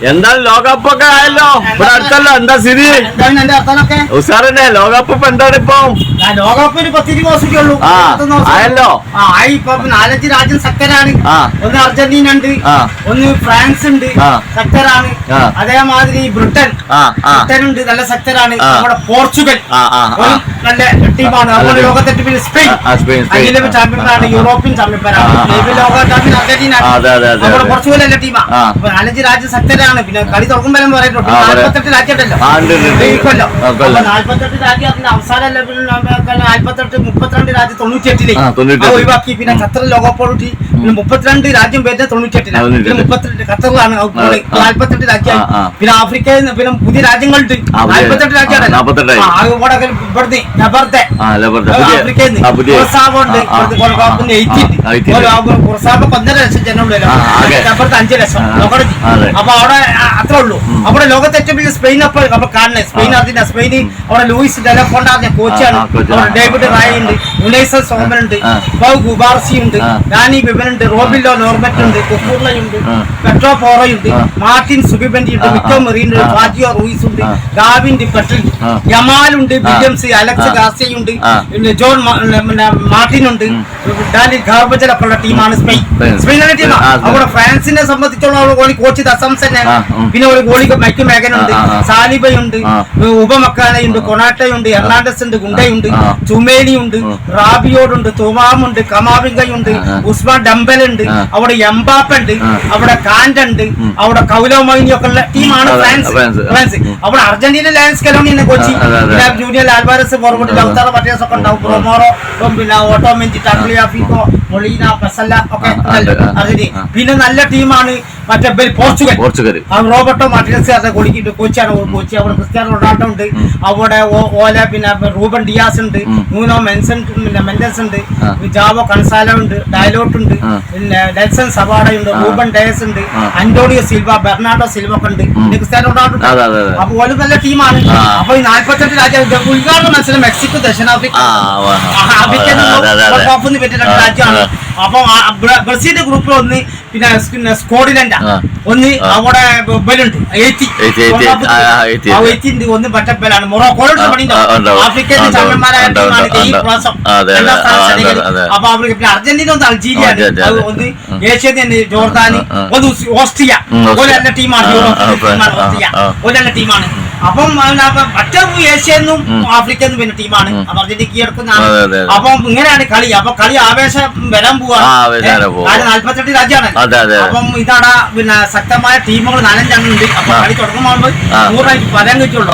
എന്തായാലും ലോകകപ്പൊക്കെ ആയല്ലോ ഇവിടെ അടുത്തല്ലോ. എന്താ സ്ഥിതി? ഉഷാറന്നെ. ലോകകപ്പ് ഇപ്പൊ എന്താണ് ഇപ്പൊ? ലോകകപ്പ് 10 ദിവസമൊക്കെയുള്ളൂ. ആയല്ലോ. ഇപ്പൊ 4-5 രാജ്യം സെക്ടറാണ്. ഒന്ന് അർജന്റീന ഉണ്ട്, ഒന്ന് ഫ്രാൻസ് ഉണ്ട്, സെക്ടറാണ്. അതേമാതിരി ബ്രിട്ടൻ ഉണ്ട്, നല്ല സെക്ടറാണ്. നമ്മുടെ പോർച്ചുഗൽ നല്ല ടീമാണ്. അതുപോലെ ലോകത്തെ പിന്നെ സ്പെയിൻ ചാമ്പ്യന്മാരാണ്, യൂറോപ്യൻ ചാമ്പ്യന്മാരാണ്. ലോക ചാമ്പ്യൻ അർജന്റീന, നമ്മുടെ പോർച്ചുഗൽ നല്ല ടീമാണ്. 4-5 രാജ്യം സെക്ടറാണ്. പിന്നെ കളി തുടങ്ങുമ്പോൾ പറയുന്നുണ്ട് 48 രാജ്യം ഉണ്ടല്ലോ. 48 രാജ്യം അതിന്റെ അവസാന ലെവലിൽ 32 രാജ്യം 98 ഒഴിവാക്കി. പിന്നെ ഖത്തർ ലോകകപ്പോടുകൂടി പിന്നെ 32 രാജ്യം വരുന്നത് 98 32 ഖത്തറിലാണ് 48 രാജ്യമായി. പിന്നെ ആഫ്രിക്കയിൽ പിന്നെ പുതിയ രാജ്യങ്ങളുണ്ട് 48 രാജ്യമാണ്. ആഫ്രിക്കയിൽ നിന്ന് ഉണ്ട്, 1.5 ലക്ഷം ജനമുള്ളൂ, 5 ലക്ഷം. അപ്പൊ അവിടെ അത്രേ ഉള്ളൂ. അവിടെ ലോകത്തെ ഏറ്റവും വലിയ സ്പെയിൻ അപ്പൊ കാണുന്നത് സ്പെയിൻ അർജന്റീന. സ്പെയിൻ അവിടെ ലൂയിസ് ഡെലഫോണ്ട കോച്ചാണ്. ഡേവിഡ് റായ് ഉണ്ട്, യുനൈസൽ സോമൻ ഉണ്ട്, പൗ ഗുബാർസി ഉണ്ട്, ഡാനി ബിബൻ ഉണ്ട്, റോബില്ലോ നോർബറ്റ് ഉണ്ട്, കുക്കൂർലയുണ്ട്, പെട്രോ പോറയുണ്ട്, മാർട്ടിൻ സുബിബന്റി ഉണ്ട്, മിക്കോ മെറീൻ ഉണ്ട്, ഫാജിയോ റൂയിസ് ഉണ്ട്, ഗാവിൻ ഡി പെട്രിൽ, യമാലുണ്ട്, വില്യംസ്, അലക്സ് ഗാർസിയുണ്ട്, ജോൺ മാർട്ടിൻ ഉണ്ട്, ഡാനി ഗാർബജലൊക്കെ ഉള്ള ടീമാണ് സ്പെയിൻ. സ്പെയിനിലെ ടീമാണ്. അവിടെ ഫ്രാൻസിനെ സംബന്ധിച്ചുള്ള കോച്ച് ദസംസനെ, പിന്നെ ഒരു ഗോളി മൈക്ക് മേഗനുണ്ട്, സാലിബയുണ്ട്, ഉപമക്കാനയുണ്ട്, കൊണാട്ടയുണ്ട്, എർണാണ്ടസ് ഉണ്ട്, ഗുണ്ടയുണ്ട്, ചുമേലിയുണ്ട്, റാബിയോടുണ്ട്, തുമാമുണ്ട്, കമാവിങ്കയുണ്ട്, ഉസ്മാൻ ഡംബലുണ്ട്, അവിടെ എംബാപ്പുണ്ട്, അവിടെ കാൻഡുണ്ട്, അവിടെ കൗലോമൈനിയൊക്കെ ഉള്ള ടീമാണ് ഫ്രാൻസ്. അവിടെ അർജന്റീന ലയൺസ് കലോണിനെ coach Junior Alvarez forward Lautaro Martinez ഒക്കെ ഉണ്ടാവും. പ്രൊമോറോ പിന്നെ ഓട്ടോമെഞ്ചി ടാക്ലിയാഫിക്കോ മൊളീന പെസല്ല ഒക്കെ അർജന്റീന. പിന്നെ നല്ല ടീമാണ് മറ്റേ പോർച്ചുഗൽ. റോബർട്ടോ മാർട്ടിനസ് കോച്ചാണ് കോച്ച്. അവിടെ ക്രിസ്ത്യാനോ റൊണാൾഡോ ഉണ്ട്, അവിടെ ഓല പിന്നെ റൂബൻ ഡിയാസ് ഉണ്ട്, ന്യൂനോ മെൻഡസ് ഉണ്ട്, ജാവോ കൺസാലോ ഉണ്ട്, ഡയലോട്ട് ഉണ്ട്, പിന്നെ നെൽസൺ സവാഡ ഉണ്ട്, റൂബൻ ഡയസ് ഉണ്ട്, അന്റോണിയോ സിൽവ, ബെർണാഡോ സിൽവ ഒക്കെ ഉണ്ട്, ക്രിസ്ത്യാനോ റൊണാൾഡോ ഉണ്ട്. അപ്പൊ ഓല നല്ല ടീമാണ്. അപ്പൊ ഈ 48 രാജ്യം ഉദ്ഘാടന മത്സരം മെക്സിക്കോ, ദക്ഷിണാഫ്രിക്ക പറ്റിയ രാജ്യമാണ്. അപ്പൊ ബ്രസീലിന്റെ ഗ്രൂപ്പിൽ ഒന്ന് പിന്നെ സ്കോട്ട്ലൻഡ് ഒന്ന് അവിടെ ബലുണ്ട് 80 ഒന്ന് പറ്റപ്പലാണ്. മൊറോക്കോയുടെ പണി ആഫ്രിക്കൻ ചാമ്പ്യന്മാരായ ടീമാണ് ഈ പ്രാവശ്യം. അപ്പൊ ആഫ്രിക്ക പിന്നെ അർജന്റീന ഒന്ന് അൾജീരിയ, ഒന്ന് ഏഷ്യ ജോർദാന്, ഒന്ന് ഓസ്ട്രിയ. ഒരു നല്ല ടീമാണ്, ഒരു നല്ല ടീമാണ്. അപ്പം മറ്റേ ഏഷ്യന്നും ആഫ്രിക്കന്നും പിന്നെ ടീമാണ്. അപ്പൊ അർജന്റീന കീഴടക്കുന്നതാണ്. അപ്പം ഇങ്ങനെയാണ് കളി. അപ്പൊ കളി ആവേശം വരാൻ പോവാണ്. 48 രാജ്യമാണ്. അപ്പം ഇതാണ് പിന്നെ ശക്തമായ ടീമുകൾ 4-5 ഉണ്ട്. അപ്പൊ കളി തുടങ്ങുമ്പോൾ 100 പറയാൻ കിട്ടുള്ളൂ.